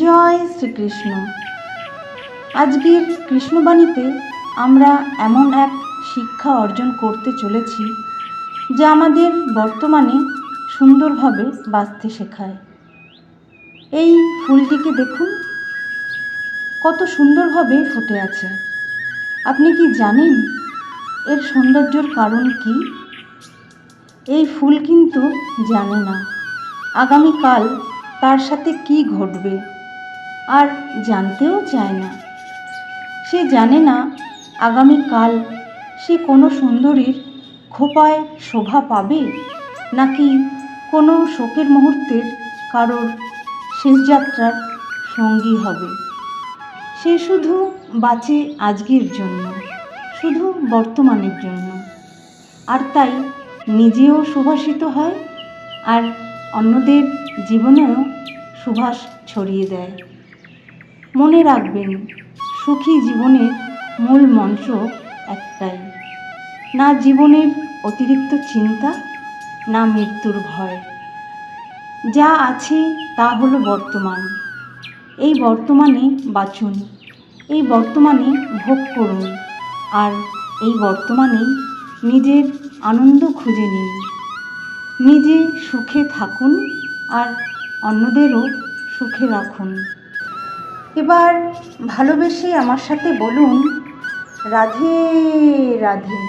জয় শ্রীকৃষ্ণ। আজকের কৃষ্ণবাণীতে আমরা এমন এক শিক্ষা অর্জন করতে চলেছি যা আমাদের বর্তমানে সুন্দরভাবে বাঁচতে শেখায়। এই ফুলটিকে দেখুন, কত সুন্দরভাবে ফুটে আছে। আপনি কি জানেন এর সৌন্দর্যের কারণ কি? এই ফুল কিন্তু জানে না আগামীকাল তার সাথে কি ঘটবে, আর জানতেও চায় না। সে জানে না আগামীকাল সে কোনো সুন্দরীর খোঁপায় শোভা পাবে, নাকি কোনো শোকের মুহূর্তের কারোর শেষ যাত্রার সঙ্গী হবে। সে শুধু বাঁচে আজকের জন্য, শুধু বর্তমানের জন্য, আর তাই নিজেও সুভাষিত হয় আর অন্যদের জীবনেও সুবাস ছড়িয়ে দেয়। মনে রাখবেন, সুখী জীবনের মূল মন্ত্র একটাই, না জীবনের অতিরিক্ত চিন্তা, না মৃত্যুর ভয়। যা আছে তা হলো বর্তমান। এই বর্তমানে বাঁচুন, এই বর্তমানে ভোগ করুন, আর এই বর্তমানেই নিজের আনন্দ খুঁজে নিন। নিজে সুখে থাকুন আর অন্যদেরও সুখে রাখুন। এবার ভালোবেসে আমার সাথে বলুন, রাধে রাধে।